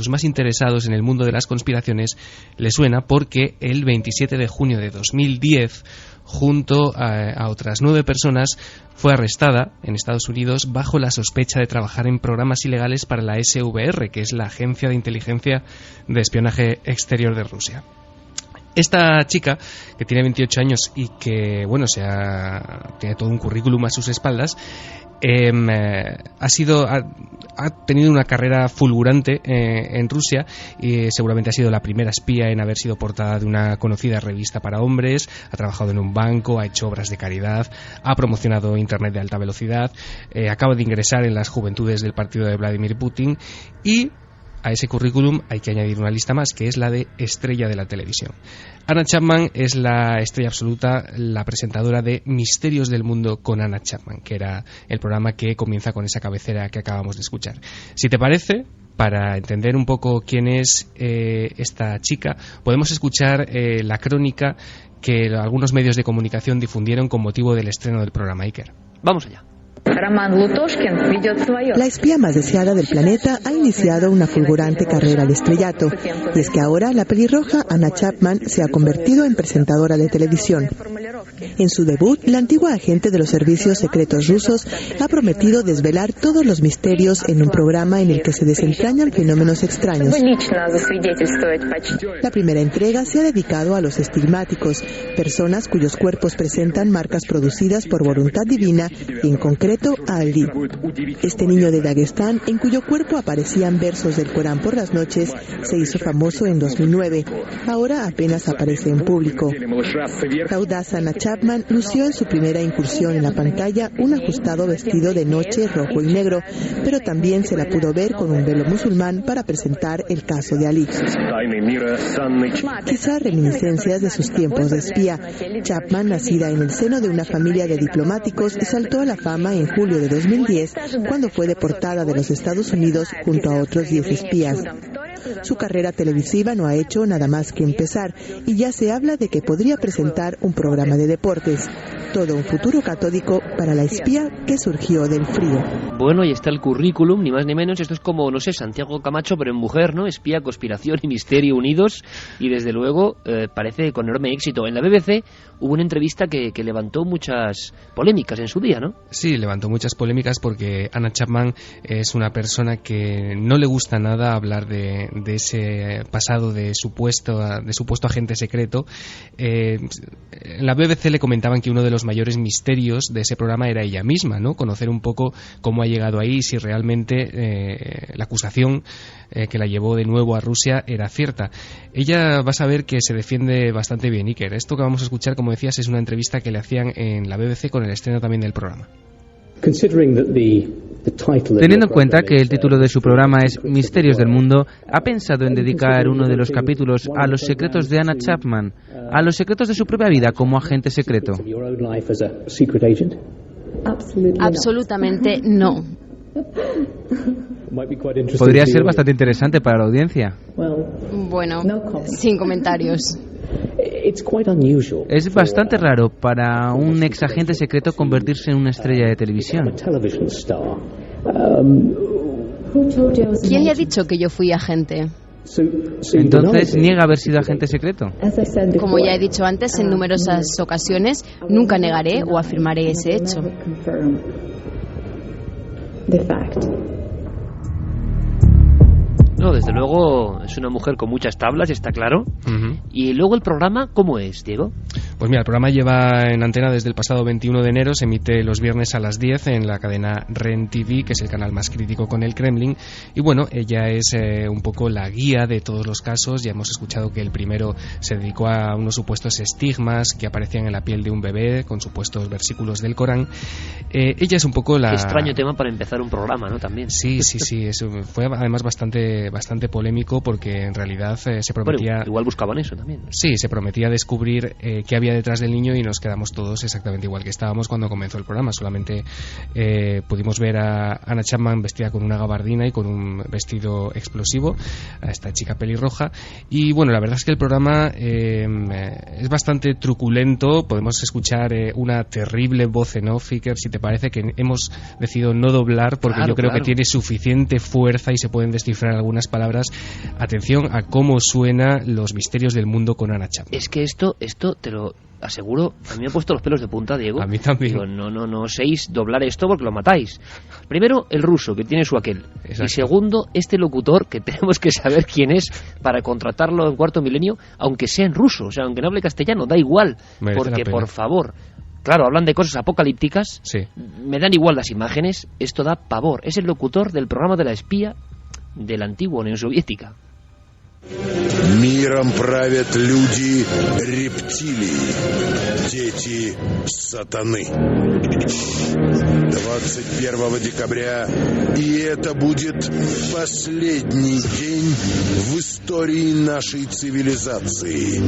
más interesados en el mundo de las conspiraciones le suena, porque el 27 de junio de 2010, junto a otras 9 personas, fue arrestada en Estados Unidos bajo la sospecha de trabajar en programas ilegales para la SVR, que es la Agencia de Inteligencia de Espionaje Exterior de Rusia. Esta chica, que tiene 28 años y que, bueno, tiene todo un currículum a sus espaldas, ha tenido una carrera fulgurante en Rusia, y seguramente ha sido la primera espía en haber sido portada de una conocida revista para hombres, ha trabajado en un banco, ha hecho obras de caridad, ha promocionado Internet de alta velocidad, acaba de ingresar en las juventudes del partido de Vladimir Putin, y a ese currículum hay que añadir una lista más, que es la de estrella de la televisión. Anna Chapman es la estrella absoluta, la presentadora de Misterios del Mundo con Anna Chapman, que era el programa que comienza con esa cabecera que acabamos de escuchar. Si te parece, para entender un poco quién es esta chica, podemos escuchar la crónica que algunos medios de comunicación difundieron con motivo del estreno del programa. Iker. Vamos allá. La espía más deseada del planeta ha iniciado una fulgurante carrera al estrellato, y es que ahora la pelirroja Anna Chapman se ha convertido en presentadora de televisión. En su debut, la antigua agente de los servicios secretos rusos ha prometido desvelar todos los misterios en un programa en el que se desentrañan fenómenos extraños. La primera entrega se ha dedicado a los estigmáticos, personas cuyos cuerpos presentan marcas producidas por voluntad divina, y en concreto a Ali. Este niño de Dagestán, en cuyo cuerpo aparecían versos del Corán por las noches, se hizo famoso en 2009. Ahora apenas aparece en público. La audaz Anna Chapman lució en su primera incursión en la pantalla un ajustado vestido de noche rojo y negro, pero también se la pudo ver con un velo musulmán para presentar el caso de Ali. Quizás reminiscencias de sus tiempos de espía. Chapman, nacida en el seno de una familia de diplomáticos, saltó a la fama en julio de 2010, cuando fue deportada de los Estados Unidos junto a otros 10 espías. Su carrera televisiva no ha hecho nada más que empezar, y ya se habla de que podría presentar un programa de deportes. Todo un futuro catódico para la espía que surgió del frío. Bueno, ahí está el currículum, ni más ni menos. Esto es como, no sé, Santiago Camacho, pero en mujer, ¿no? Espía, conspiración y misterio unidos, y desde luego parece con enorme éxito. En la BBC hubo una entrevista que levantó muchas polémicas en su día, ¿no? Sí, levantó muchas polémicas porque Anna Chapman es una persona que no le gusta nada hablar de ese pasado de supuesto agente secreto. En la BBC le comentaban que uno de los mayores misterios de ese programa era ella misma, ¿no? Conocer un poco cómo ha llegado ahí, si realmente la acusación que la llevó de nuevo a Rusia era cierta. Ella, vas a ver que se defiende bastante bien, Iker. Esto que vamos a escuchar, como decías, es una entrevista que le hacían en la BBC con el estreno también del programa. Teniendo en cuenta que el título de su programa es Misterios del Mundo, ¿ha pensado en dedicar uno de los capítulos a los secretos de Anna Chapman, a los secretos de su propia vida como agente secreto? Absolutamente no. Podría ser bastante interesante para la audiencia. Bueno, sin comentarios. Es bastante raro para un ex agente secreto convertirse en una estrella de televisión. ¿Quién le ha dicho que yo fui agente? Entonces, ¿niega haber sido agente secreto? Como ya he dicho antes en numerosas ocasiones, nunca negaré o afirmaré ese hecho. No, desde luego es una mujer con muchas tablas, está claro. Y luego el programa, ¿cómo es, Diego? Pues mira, el programa lleva en antena desde el pasado 21 de enero, se emite los viernes a las 10 en la cadena REN TV, que es el canal más crítico con el Kremlin. Y bueno, ella es un poco la guía de todos los casos. Ya hemos escuchado que el primero se dedicó a unos supuestos estigmas que aparecían en la piel de un bebé con supuestos versículos del Corán. Ella es un poco la... Qué extraño tema para empezar un programa, ¿no? También. Sí, eso fue además bastante polémico, porque en realidad se prometía... Bueno, igual buscaban eso también. Sí, se prometía descubrir qué había detrás del niño, y nos quedamos todos exactamente igual que estábamos cuando comenzó el programa. Solamente pudimos ver a Anna Chapman vestida con una gabardina y con un vestido explosivo, a esta chica pelirroja. Y bueno, la verdad es que el programa es bastante truculento. Podemos escuchar una terrible voz en off, Iker, si te parece, que hemos decidido no doblar, porque yo creo que tiene suficiente fuerza y se pueden descifrar algunas palabras. Atención a cómo suena Los misterios del mundo con Anna Chapman. Es que esto te lo aseguro, a mí me ha puesto los pelos de punta, Diego. A mí también. Digo, no oséis doblar esto porque lo matáis. Primero, el ruso, que tiene su aquel. Exacto. Y segundo, este locutor, que tenemos que saber quién es para contratarlo en Cuarto Milenio, aunque sea en ruso, o sea, aunque no hable castellano, da igual. Porque, por favor... Claro, hablan de cosas apocalípticas, sí. Me dan igual las imágenes, esto da pavor. Es el locutor del programa de la espía de la antigua Unión Soviética. Миром правят люди рептилии, дети сатаны. 21 декабря, и это будет последний день в истории нашей цивилизации.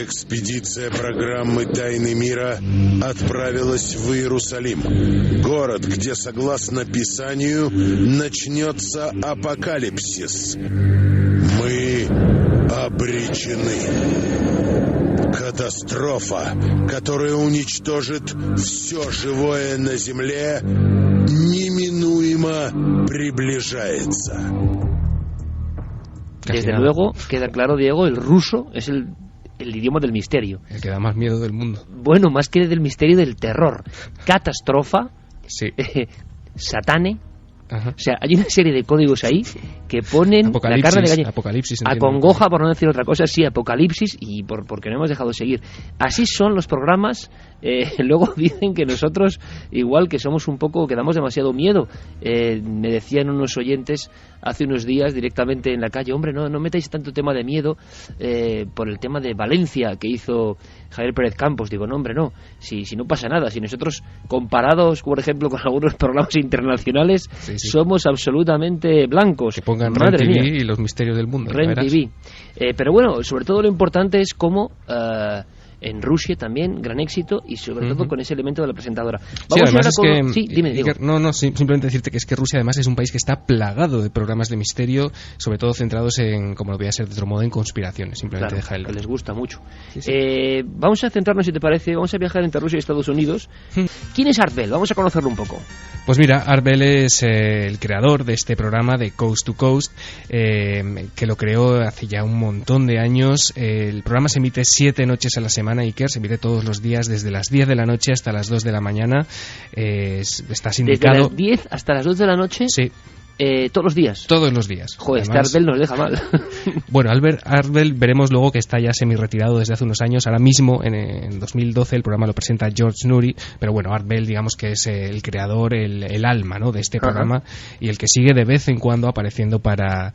Экспедиция программы «Тайны мира» отправилась в Иерусалим, город, где, согласно Писанию, начнется апокалипсис. Мы обречены. Катастрофа, которая уничтожит все живое на Земле, неминуемо приближается. Desde luego, queda claro, Diego, el ruso es el idioma del misterio. El que da más miedo del mundo. Bueno, más que del misterio, del terror. Catastrofa, sí. Satane. Ajá. O sea, hay una serie de códigos ahí que ponen la carne de gallina. Apocalipsis, acongoja, por no decir otra cosa, sí, apocalipsis, y porque no hemos dejado seguir. Así son los programas. Luego dicen que nosotros, igual que somos un poco, que damos demasiado miedo. Me decían unos oyentes hace unos días directamente en la calle, hombre, no metáis tanto tema de miedo por el tema de Valencia que hizo Javier Pérez Campos. Digo, no, hombre, no, si no pasa nada, si nosotros comparados, por ejemplo, con algunos programas internacionales, sí. Somos absolutamente blancos. Que pongan REN TV y Los misterios del mundo. REN TV. Pero bueno, sobre todo lo importante es cómo... en Rusia también, gran éxito, y sobre todo con ese elemento de la presentadora. Vamos ahora con... Sí, dime, Diego. No, simplemente decirte que es que Rusia además es un país que está plagado de programas de misterio, sobre todo centrados en, como lo voy a ser de otro modo, en conspiraciones. Simplemente claro, deja el... que les gusta mucho. Sí. Vamos a centrarnos, si te parece, vamos a viajar entre Rusia y Estados Unidos. ¿Quién es Art Bell? Vamos a conocerlo un poco. Pues mira, Art Bell es el creador de este programa de Coast to Coast, que lo creó hace ya un montón de años. El programa se emite 7 noches a la semana, Iker, se emite todos los días desde las 10 de la noche hasta las 2 de la mañana. Está sindicado. ¿Desde las 10 hasta las 2 de la noche? Sí. todos los días. Todos los días. Joder, Además, este Arbel nos deja mal. Bueno, Arbel veremos luego que está ya semi-retirado desde hace unos años. Ahora mismo, en 2012, el programa lo presenta George Noory, pero bueno, Arbel, digamos que es el creador, el alma, ¿no?, de este programa, y el que sigue de vez en cuando apareciendo para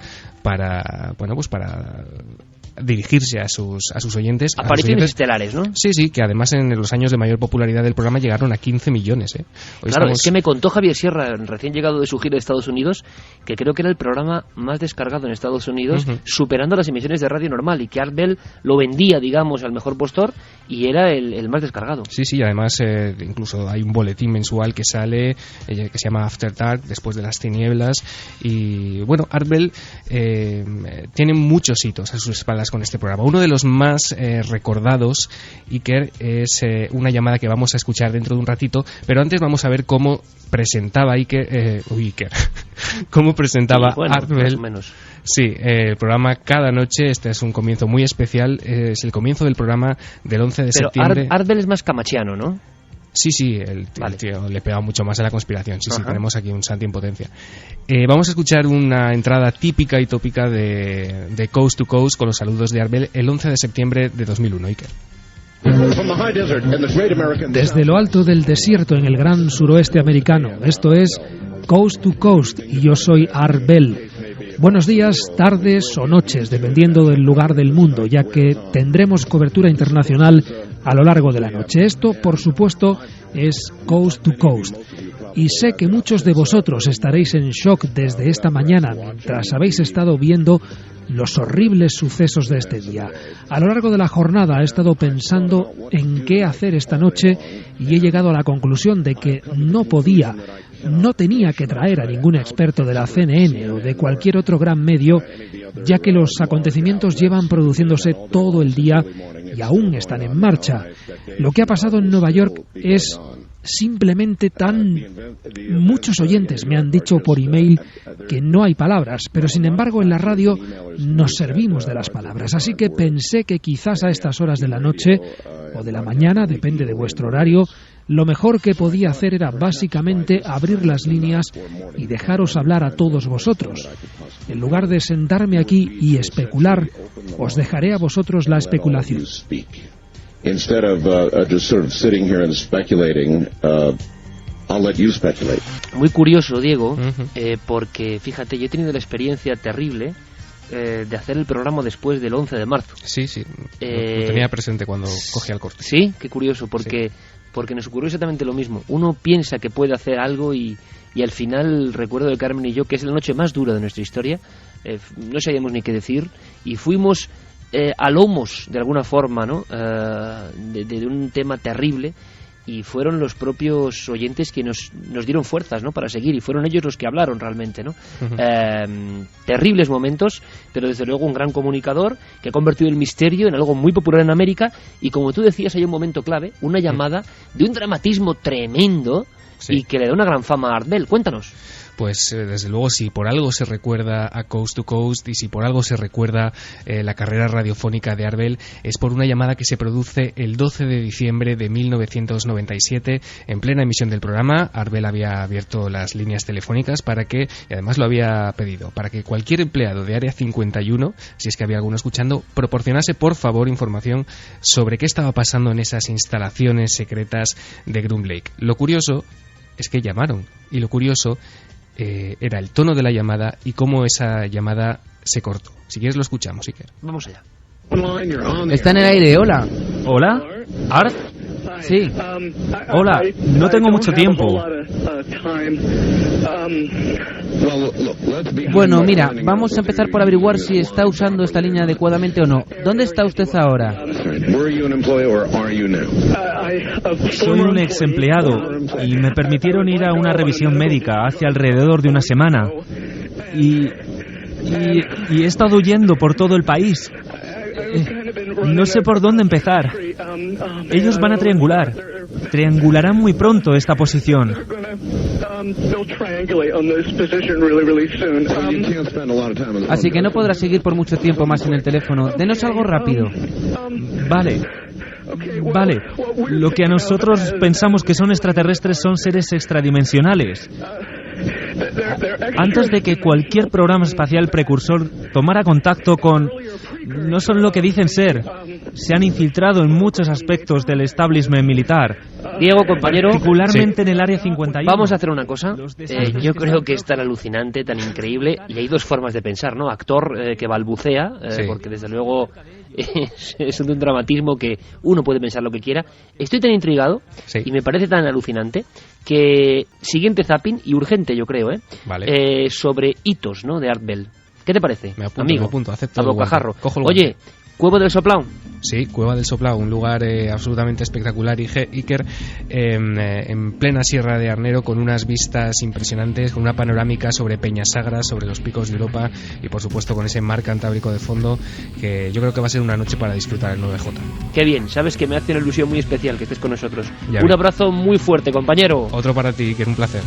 dirigirse a sus oyentes. Apariciones estelares, ¿no? Sí, que además en los años de mayor popularidad del programa llegaron a 15 millones. Claro, es que me contó Javier Sierra, recién llegado de su gira de Estados Unidos, que creo que era el programa más descargado en Estados Unidos, superando las emisiones de radio normal, y que Arbel lo vendía, digamos, al mejor postor, y era el más descargado. Sí, además incluso hay un boletín mensual que sale, que se llama After Dark, después de las tinieblas, y bueno, Arbel tiene muchos hitos a sus espaldas con este programa. Uno de los más recordados, Iker, es una llamada que vamos a escuchar dentro de un ratito, pero antes vamos a ver cómo presentaba cómo presentaba Arbel, más o menos. Sí, el programa cada noche. Este es un comienzo muy especial, es el comienzo del programa del 11 de septiembre. Arbel es más camachiano, ¿no? Sí, el tío le pega mucho más a la conspiración. Sí, tenemos aquí un Santi en potencia. Vamos a escuchar una entrada típica y tópica de Coast to Coast con los saludos de Arbel el 11 de septiembre de 2001, Iker. Desde lo alto del desierto en el gran suroeste americano, esto es Coast to Coast, y yo soy Arbel. Buenos días, tardes o noches, dependiendo del lugar del mundo, ya que tendremos cobertura internacional a lo largo de la noche. Esto, por supuesto, es Coast to Coast. Y sé que muchos de vosotros estaréis en shock desde esta mañana, mientras habéis estado viendo los horribles sucesos de este día. A lo largo de la jornada he estado pensando en qué hacer esta noche y he llegado a la conclusión de que no tenía que traer a ningún experto de la CNN o de cualquier otro gran medio, ya que los acontecimientos llevan produciéndose todo el día y aún están en marcha. Lo que ha pasado en Nueva York es simplemente muchos oyentes me han dicho por email que no hay palabras, pero sin embargo en la radio nos servimos de las palabras, así que pensé que quizás a estas horas de la noche o de la mañana, depende de vuestro horario, lo mejor que podía hacer era básicamente abrir las líneas y dejaros hablar a todos vosotros. En lugar de sentarme aquí y especular, os dejaré a vosotros la especulación. Instead of just sort of sitting here and speculating, I'll let you speculate. Muy curioso, Diego, porque fíjate, yo he tenido la experiencia terrible de hacer el programa después del 11 de marzo. Sí, lo tenía presente cuando cogía el corte. Sí, qué curioso, porque nos ocurrió exactamente lo mismo. Uno piensa que puede hacer algo y al final, recuerdo de Carmen y yo, que es la noche más dura de nuestra historia, no sabíamos ni qué decir y fuimos a lomos, de alguna forma, ¿no? De un tema terrible, y fueron los propios oyentes que nos dieron fuerzas, ¿no?, para seguir, y fueron ellos los que hablaron realmente, ¿no? Terribles momentos, pero desde luego un gran comunicador que ha convertido el misterio en algo muy popular en América, y como tú decías, hay un momento clave, una llamada de un dramatismo tremendo y que le da una gran fama a Arbel. Cuéntanos. Pues desde luego, si por algo se recuerda a Coast to Coast y si por algo se recuerda la carrera radiofónica de Arbel, es por una llamada que se produce el 12 de diciembre de 1997 en plena emisión del programa. Arbel había abierto las líneas telefónicas y además lo había pedido, para que cualquier empleado de Área 51, si es que había alguno escuchando, proporcionase por favor información sobre qué estaba pasando en esas instalaciones secretas de Groom Lake. Lo curioso es que llamaron, y lo curioso era el tono de la llamada y cómo esa llamada se cortó. Si quieres lo escuchamos, Iker. Vamos allá. Está en el aire, hola. ¿Hola? ¿Art? Sí. Hola, no tengo mucho tiempo. Bueno, mira, vamos a empezar por averiguar si está usando esta línea adecuadamente o no. ¿Dónde está usted ahora? Soy un ex empleado y me permitieron ir a una revisión médica hace alrededor de una semana. Y he estado huyendo por todo el país. No sé por dónde empezar. Ellos van a triangular. Triangularán muy pronto esta posición. Así que no podrá seguir por mucho tiempo más en el teléfono. Denos algo rápido. Vale. Lo que a nosotros pensamos que son extraterrestres son seres extradimensionales. Antes de que cualquier programa espacial precursor tomara contacto con... No son lo que dicen ser. Se han infiltrado en muchos aspectos del establishment militar. Diego, compañero, particularmente en el Área 51. Vamos a hacer una cosa. Yo creo que es tan alucinante, tan increíble, y hay dos formas de pensar, ¿no? Actor que balbucea, porque desde luego es un dramatismo que uno puede pensar lo que quiera. Estoy tan intrigado y me parece tan alucinante que siguiente zapping, y urgente yo creo, vale. sobre hitos, ¿no? De Art Bell. ¿Qué te parece, amigo? Me apunto, acepto. A bocajarro. Oye, Cueva del Soplao. Sí, Cueva del Soplao, un lugar absolutamente espectacular, Iker, en plena Sierra de Arnero, con unas vistas impresionantes, con una panorámica sobre Peñasagras, sobre los picos de Europa y por supuesto con ese mar Cantábrico de fondo, que yo creo que va a ser una noche para disfrutar el 9J. Qué bien, sabes que me hace una ilusión muy especial que estés con nosotros. Ya Un abrazo muy fuerte, compañero. Otro para ti, Iker, un placer.